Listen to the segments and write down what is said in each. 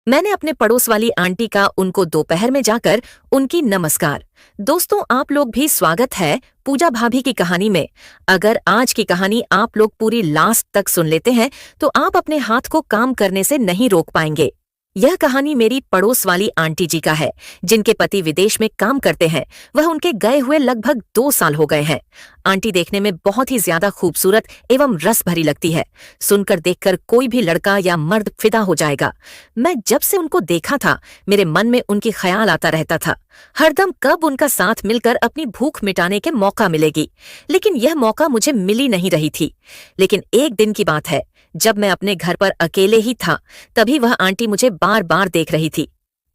मैंने अपने पड़ोस वाली आंटी का उनको दोपहर में जाकर उनकी नमस्कार। दोस्तों, आप लोग भी स्वागत है पूजा भाभी की कहानी में। अगर आज की कहानी आप लोग पूरी लास्ट तक सुन लेते हैं तो आप अपने हाथ को काम करने से नहीं रोक पाएंगे। यह कहानी मेरी पड़ोस वाली आंटी जी का है, जिनके पति विदेश में काम करते हैं। वह उनके गए हुए लगभग 2 साल हो गए हैं। आंटी देखने में बहुत ही ज्यादा खूबसूरत एवं रस भरी लगती है। सुनकर देखकर कोई भी लड़का या मर्द फिदा हो जाएगा। मैं जब से उनको देखा था, मेरे मन में उनकी ख्याल आता रहता था, हरदम कब उनका साथ मिलकर अपनी भूख मिटाने के मौका मिलेगी। लेकिन यह मौका मुझे मिली नहीं रही थी। लेकिन एक दिन की बात है, जब मैं अपने घर पर अकेले ही था, तभी वह आंटी मुझे बार बार देख रही थी।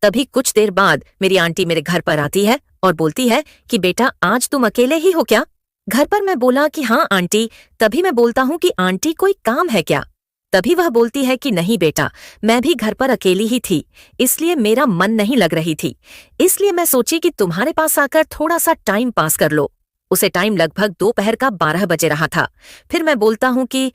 तभी कुछ देर बाद मेरी आंटी मेरे घर पर आती है और बोलती है कि बेटा, आज तुम अकेले ही हो क्या? घर पर मैं बोला कि हाँ आंटी। तभी मैं बोलता हूँ कि आंटी कोई काम है क्या? तभी वह बोलती है कि नहीं बेटा, मैं भी घर पर अकेली ही थी, इसलिए मेरा मन नहीं लग रही थी। इसलिए मैं सोची कि तुम्हारे पास आकर थोड़ा सा टाइम पास कर लो। उसे टाइम लगभग दोपहर का 12 बजे रहा था। फिर मैं बोलता हूँ कि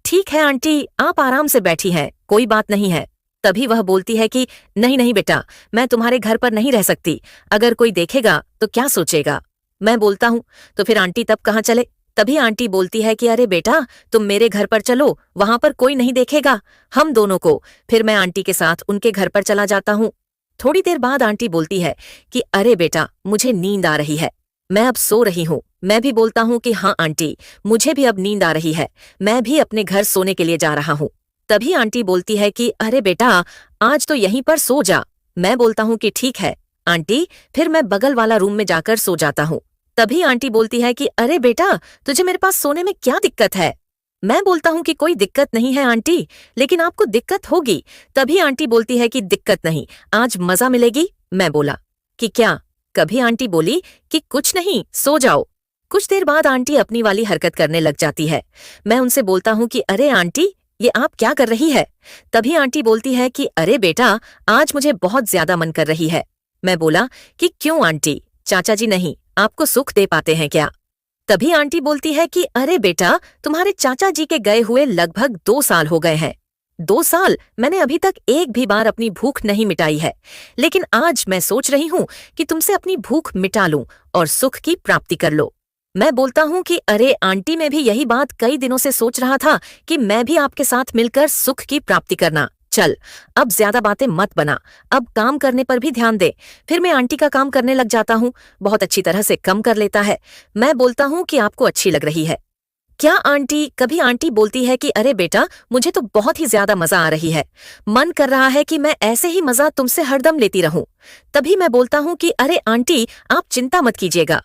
ठीक है आंटी, आप आराम से बैठी हैं, कोई बात नहीं है। तभी वह बोलती है कि नहीं नहीं बेटा, मैं तुम्हारे घर पर नहीं रह सकती। अगर कोई देखेगा तो क्या सोचेगा? मैं बोलता हूँ तो फिर आंटी तब कहाँ चले? तभी आंटी बोलती है कि अरे बेटा, तुम मेरे घर पर चलो, वहां पर कोई नहीं देखेगा, हम दोनों को। फिर मैं आंटी के साथ उनके घर पर चला जाता हूँ। थोड़ी देर बाद आंटी बोलती है कि अरे बेटा, मुझे नींद आ रही है, मैं अब सो रही हूँ। मैं भी बोलता हूँ कि हाँ आंटी, मुझे भी अब नींद आ रही है, मैं भी अपने घर सोने के लिए जा रहा हूँ। तभी आंटी बोलती है कि अरे बेटा, आज तो यहीं पर सो जा। मैं बोलता हूँ कि ठीक है आंटी। फिर मैं बगल वाला रूम में जाकर सो जाता हूँ। तभी आंटी बोलती है कि अरे बेटा, तुझे मेरे पास सोने में क्या दिक्कत है? मैं बोलता हूँ कि कोई दिक्कत नहीं है आंटी, लेकिन आपको दिक्कत होगी। तभी आंटी बोलती है कि दिक्कत नहीं, आज मजा मिलेगी। मैं बोला कि क्या? कभी आंटी बोली कि कुछ नहीं, सो जाओ। कुछ देर बाद आंटी अपनी वाली हरकत करने लग जाती है। मैं उनसे बोलता हूँ कि अरे आंटी, ये आप क्या कर रही है? तभी आंटी बोलती है कि अरे बेटा, आज मुझे बहुत ज्यादा मन कर रही है। मैं बोला कि क्यों आंटी, चाचा जी नहीं आपको सुख दे पाते हैं क्या? तभी आंटी बोलती है कि अरे बेटा, तुम्हारे चाचा जी के गए हुए लगभग 2 साल हो गए हैं। 2 साल मैंने अभी तक एक भी बार अपनी भूख नहीं मिटाई है। लेकिन आज मैं सोच रही हूँ कि तुमसे अपनी भूख मिटा लूं और सुख की प्राप्ति कर लो। मैं बोलता हूँ कि अरे आंटी, मैं भी यही बात कई दिनों से सोच रहा था कि मैं भी आपके साथ मिलकर सुख की प्राप्ति करना। चल, अब ज्यादा बातें मत बना, अब काम करने पर भी ध्यान दे। फिर मैं आंटी का काम करने लग जाता हूँ, बहुत अच्छी तरह से कम कर लेता है। मैं बोलता हूँ कि आपको अच्छी लग रही है क्या आंटी? कभी आंटी बोलती है कि अरे बेटा, मुझे तो बहुत ही ज्यादा मजा आ रही है, मन कर रहा है कि मैं ऐसे ही मजा तुमसे हरदम लेती रहूं। तभी मैं बोलता हूँ कि अरे आंटी, आप चिंता मत कीजिएगा,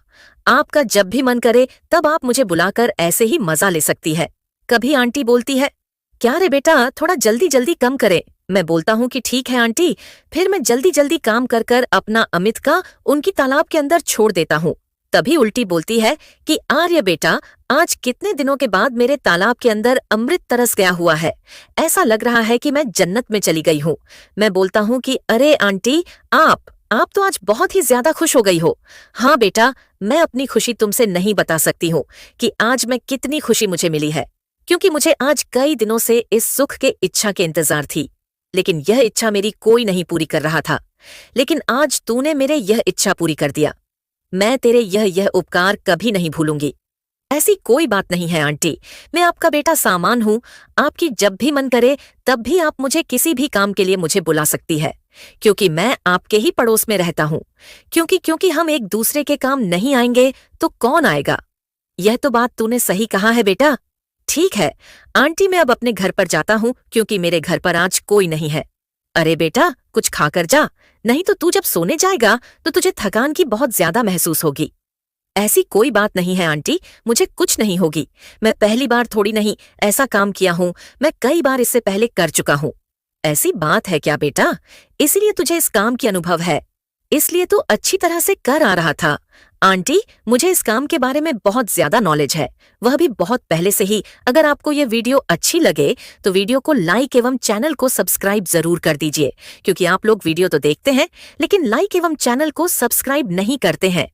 आपका जब भी मन करे तब आप मुझे बुलाकर ऐसे ही मजा ले सकती है। कभी आंटी बोलती है क्या रे बेटा, थोड़ा जल्दी जल्दी कम करे। मैं बोलता हूँ कि ठीक है आंटी। फिर मैं जल्दी जल्दी काम कर कर अपना अमित का उनकी तालाब के अंदर छोड़ देता हूँ। तभी उल्टी बोलती है कि आर्य बेटा, आज कितने दिनों के बाद मेरे तालाब के अंदर अमृत तरस गया हुआ है, ऐसा लग रहा है कि मैं जन्नत में चली गई हूँ। मैं बोलता हूँ कि अरे आंटी, आप तो आज बहुत ही ज्यादा खुश हो गई हो। हाँ बेटा, मैं अपनी खुशी तुमसे नहीं बता सकती हूँ कि आज मैं कितनी खुशी मुझे मिली है, क्योंकि मुझे आज कई दिनों से इस सुख के इच्छा के इंतजार थी। लेकिन यह इच्छा मेरी कोई नहीं पूरी कर रहा था। लेकिन आज तूने मेरे यह इच्छा पूरी कर दिया। मैं तेरे यह उपकार कभी नहीं भूलूंगी। ऐसी कोई बात नहीं है आंटी, मैं आपका बेटा सामान हूँ। आपकी जब भी मन करे तब भी आप मुझे किसी भी काम के लिए मुझे बुला सकती है, क्योंकि मैं आपके ही पड़ोस में रहता हूँ। क्योंकि हम एक दूसरे के काम नहीं आएंगे तो कौन आएगा? यह तो बात तूने सही कहा है बेटा। ठीक है आंटी, मैं अब अपने घर पर जाता हूँ, क्योंकि मेरे घर पर आज कोई नहीं है। अरे बेटा, कुछ खाकर जा, नहीं तो तू जब सोने जाएगा तो तुझे थकान की बहुत ज्यादा महसूस होगी। ऐसी कोई बात नहीं है आंटी, मुझे कुछ नहीं होगी। मैं पहली बार थोड़ी नहीं ऐसा काम किया हूँ, मैं कई बार इससे पहले कर चुका हूँ। ऐसी बात है क्या बेटा? इसलिए तुझे इस काम की अनुभव है, इसलिए तू अच्छी तरह से कर आ रहा था। आंटी, मुझे इस काम के बारे में बहुत ज्यादा नॉलेज है, वह भी बहुत पहले से ही। अगर आपको ये वीडियो अच्छी लगे तो वीडियो को लाइक एवं चैनल को सब्सक्राइब जरूर कर दीजिए, क्योंकि आप लोग वीडियो तो देखते हैं लेकिन लाइक एवं चैनल को सब्सक्राइब नहीं करते हैं।